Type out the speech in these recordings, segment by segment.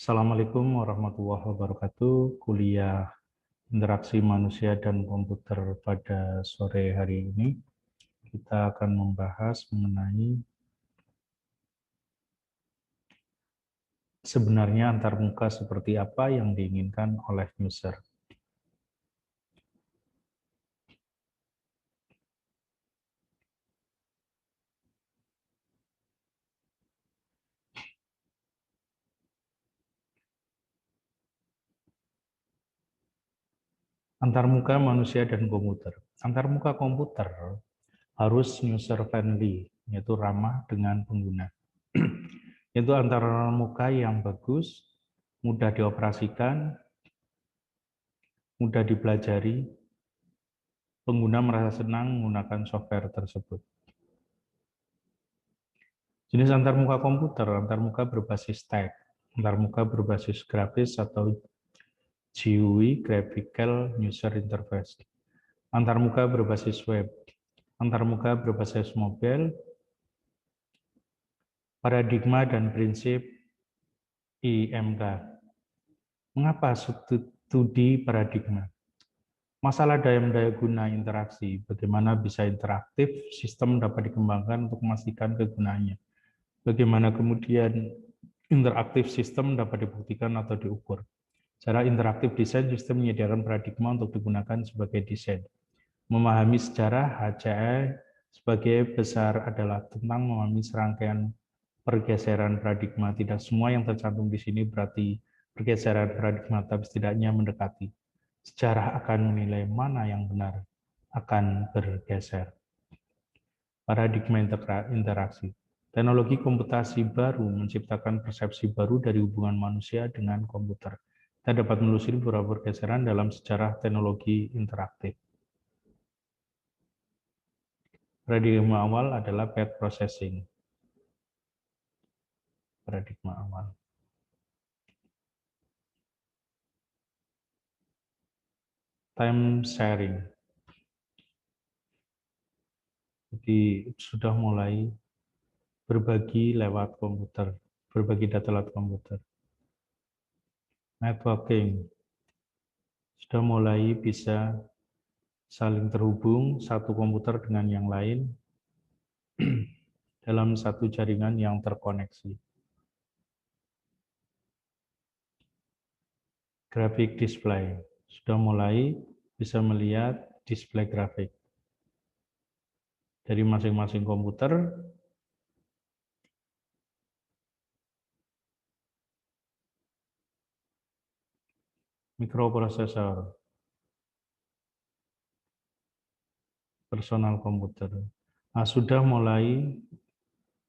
Assalamualaikum warahmatullahi wabarakatuh. Kuliah interaksi manusia dan komputer pada sore hari ini kita akan membahas mengenai sebenarnya antarmuka seperti apa yang diinginkan oleh user. Antarmuka manusia dan komputer. Antarmuka komputer harus user friendly, yaitu ramah dengan pengguna. Itu antarmuka yang bagus, mudah dioperasikan, mudah dipelajari, pengguna merasa senang menggunakan software tersebut. Jenis antarmuka komputer, antarmuka berbasis teks, antarmuka berbasis grafis atau GUI, Graphical User Interface, antarmuka berbasis web, antarmuka berbasis mobile, paradigma dan prinsip IMK. Mengapa studi paradigma? Masalah daya guna interaksi, bagaimana bisa interaktif, sistem dapat dikembangkan untuk memastikan kegunaannya. Bagaimana kemudian interaktif sistem dapat dibuktikan atau diukur. Secara interaktif desain sistem menyediakan paradigma untuk digunakan sebagai desain. Memahami sejarah HCE sebagai besar adalah tentang memahami serangkaian pergeseran paradigma. Tidak semua yang tercantum di sini berarti pergeseran paradigma, tapi setidaknya mendekati. Sejarah akan menilai mana yang benar akan bergeser. Paradigma interaksi. Teknologi komputasi baru menciptakan persepsi baru dari hubungan manusia dengan komputer. Kita dapat menelusuri beberapa pergeseran dalam sejarah teknologi interaktif. Paradigma awal adalah pair processing. Paradigma awal. Time sharing. Jadi sudah mulai berbagi lewat komputer, berbagi data lewat komputer. Networking. Sudah mulai bisa saling terhubung satu komputer dengan yang lain dalam satu jaringan yang terkoneksi. Graphic display. Sudah mulai bisa melihat display grafik dari masing-masing komputer. Mikroprosesor, personal komputer. Nah, sudah mulai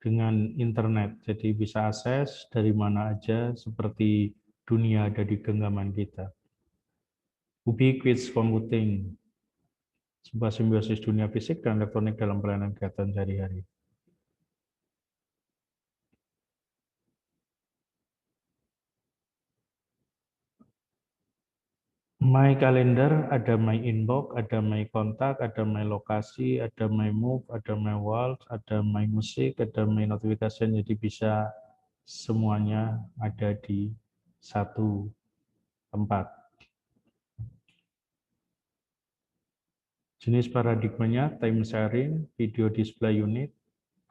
dengan internet, jadi bisa akses dari mana aja seperti dunia ada di genggaman kita. Ubiquitous computing, sebuah simbiosis dunia fisik dan elektronik dalam pelayanan kegiatan sehari-hari. My Calendar, ada My Inbox, ada My Kontak, ada My Lokasi, ada My Move, ada My Walk, ada My Musik, ada My Notification, jadi bisa semuanya ada di satu tempat. Jenis paradigmanya, time sharing, video display unit,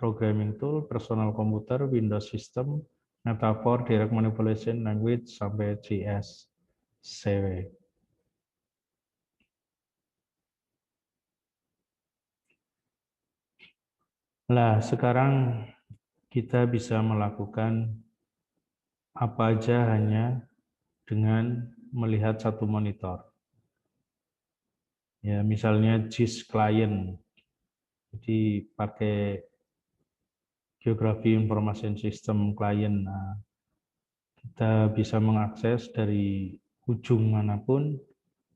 programming tool, personal komputer, Windows system, metaphor, direct manipulation language, sampai CSCW. Nah, sekarang kita bisa melakukan apa aja hanya dengan melihat satu monitor. Ya, misalnya JIS client. Jadi pakai Geography Information System client. Nah, kita bisa mengakses dari ujung manapun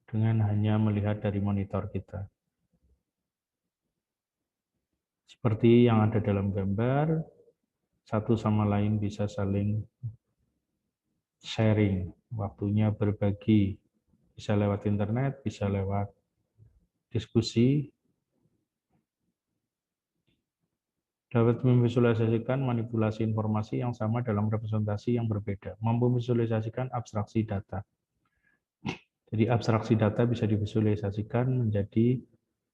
dengan hanya melihat dari monitor kita. Seperti yang ada dalam gambar, satu sama lain bisa saling sharing, waktunya berbagi, bisa lewat internet, bisa lewat diskusi. Dapat memvisualisasikan manipulasi informasi yang sama dalam representasi yang berbeda. Mampu memvisualisasikan abstraksi data. Jadi abstraksi data bisa divisualisasikan menjadi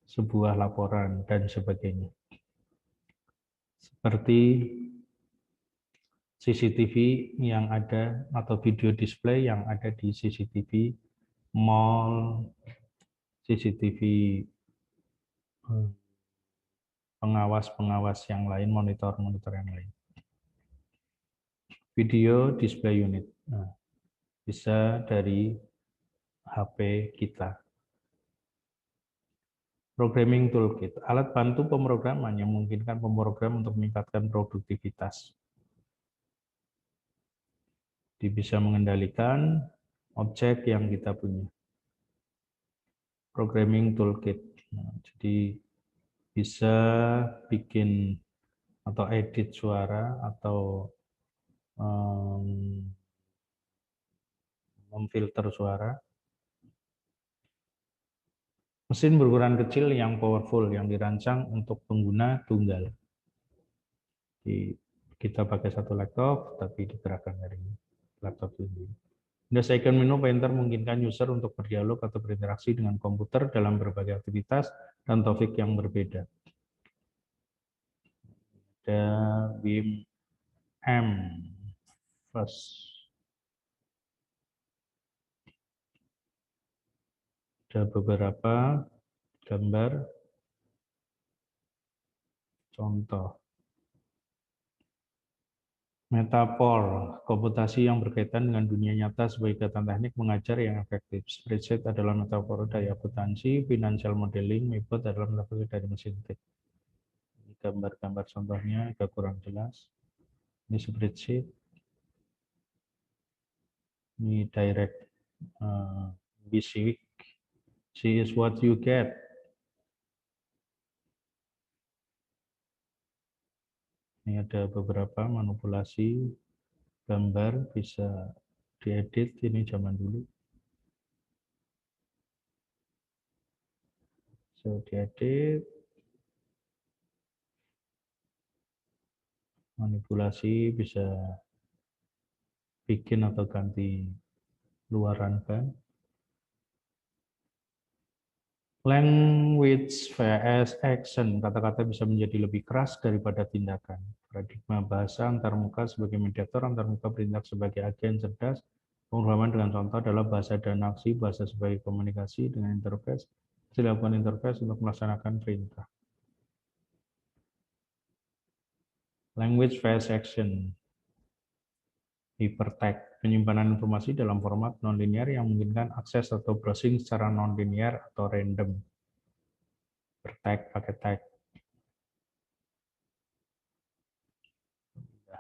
sebuah laporan dan sebagainya. Seperti CCTV yang ada atau video display yang ada di CCTV mall, CCTV pengawas-pengawas yang lain, monitor-monitor yang lain. Video display unit. Nah, bisa dari HP kita. Programming toolkit, alat bantu pemrograman yang memungkinkan pemrogram untuk meningkatkan produktivitas. Dia bisa mengendalikan objek yang kita punya. Programming toolkit. Nah, jadi bisa bikin atau edit suara atau memfilter suara. Mesin berukuran kecil yang powerful yang dirancang untuk pengguna tunggal. Jadi kita pakai satu laptop tapi digerakkan dari laptop itu. The second menu painter memungkinkan user untuk berdialog atau berinteraksi dengan komputer dalam berbagai aktivitas dan topik yang berbeda. Ada Wim M. First. Ada beberapa gambar contoh. Metaphor, komputasi yang berkaitan dengan dunia nyata sebagai kegiatan teknik mengajar yang efektif. Spreadsheet adalah metafor daya akuntansi, financial modeling, method adalah metafor dari mesin tik. Gambar-gambar contohnya agak kurang jelas. Ini spreadsheet. Ini direct basic. See is what you get. Ini ada beberapa manipulasi gambar bisa diedit, ini zaman dulu. So diedit, manipulasi bisa bikin atau ganti luaran ban. Language vs action, kata-kata bisa menjadi lebih keras daripada tindakan. Paradigma bahasa antarmuka sebagai mediator, antarmuka bertindak sebagai agen cerdas. Pemrograman dengan contoh adalah bahasa dan aksi, bahasa sebagai komunikasi dengan interface. Dilakukan interface untuk melaksanakan perintah. Language vs action. Hypertext, penyimpanan informasi dalam format nonlinear yang memungkinkan akses atau browsing secara nonlinear atau random. Bertag pakai tag.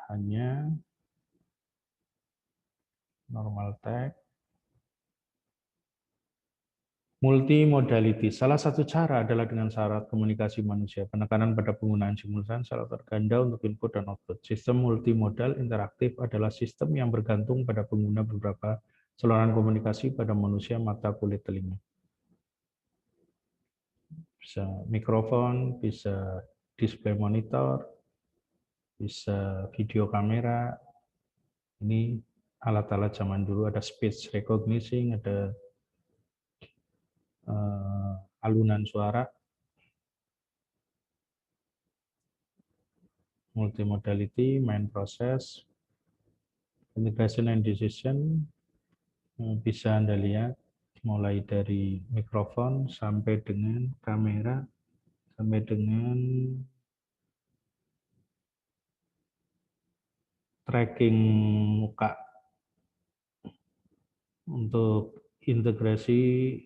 Hanya normal tag. Multimodality. Salah satu cara adalah dengan syarat komunikasi manusia. Penekanan pada penggunaan simultan syarat terganda untuk input dan output. Sistem multimodal interaktif adalah sistem yang bergantung pada pengguna beberapa saluran komunikasi pada manusia, mata, kulit, telinga. Bisa mikrofon, bisa display monitor, bisa video kamera. Ini alat-alat zaman dulu, ada speech recognition, ada alunan suara. Multimodality, main process, integration and decision, bisa Anda lihat mulai dari mikrofon sampai dengan kamera, sampai dengan tracking muka untuk integrasi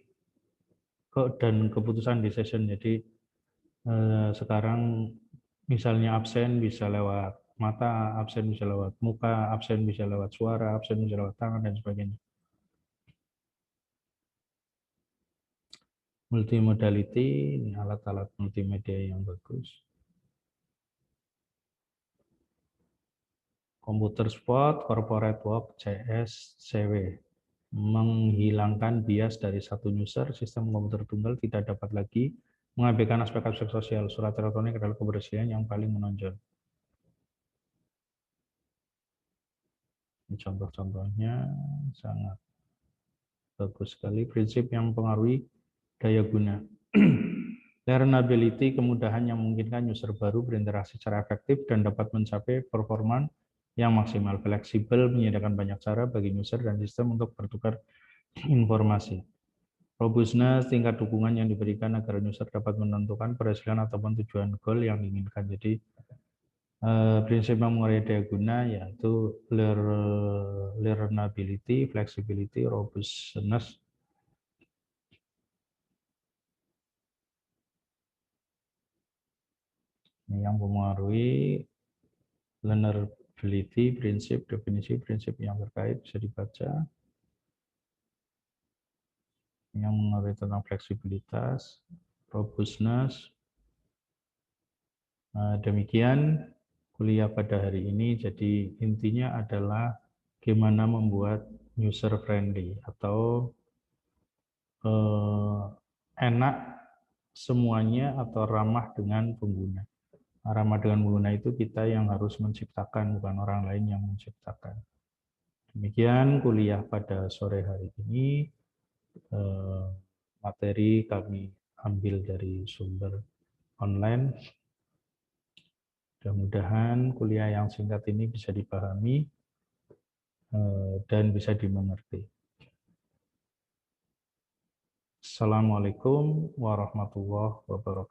dan keputusan decision. Jadi sekarang misalnya absen bisa lewat mata, absen bisa lewat muka, absen bisa lewat suara, absen bisa lewat tangan, dan sebagainya. Multimodality, ini alat-alat multimedia yang bagus. Computer Spot, Corporate Walk, CS, CW. Menghilangkan bias dari satu user, sistem komputer tunggal tidak dapat lagi mengabaikan aspek-aspek sosial. Surat elektronik adalah kebersihan yang paling menonjol. Ini contoh-contohnya sangat bagus sekali. Prinsip yang mempengaruhi daya guna. Learnability, kemudahan yang memungkinkan user baru berinteraksi secara efektif dan dapat mencapai performa yang maksimal. Fleksibel, menyediakan banyak cara bagi user dan sistem untuk bertukar informasi. Robustness, tingkat dukungan yang diberikan agar user dapat menentukan berhasilan ataupun tujuan goal yang diinginkan. Jadi prinsip yang mengurai daya guna yaitu learnability, flexibility, robustness. Ini yang mempengaruhi learnability, prinsip, definisi prinsip yang terkait bisa dibaca. Yang mengenai tentang fleksibilitas, robustness. Demikian kuliah pada hari ini. Jadi intinya adalah gimana membuat user friendly atau enak semuanya atau ramah dengan pengguna. Ramah dengan pengguna itu kita yang harus menciptakan, bukan orang lain yang menciptakan. Demikian kuliah pada sore hari ini. Materi kami ambil dari sumber online. Mudah-mudahan kuliah yang singkat ini bisa dipahami dan bisa dimengerti. Assalamualaikum warahmatullahi wabarakatuh.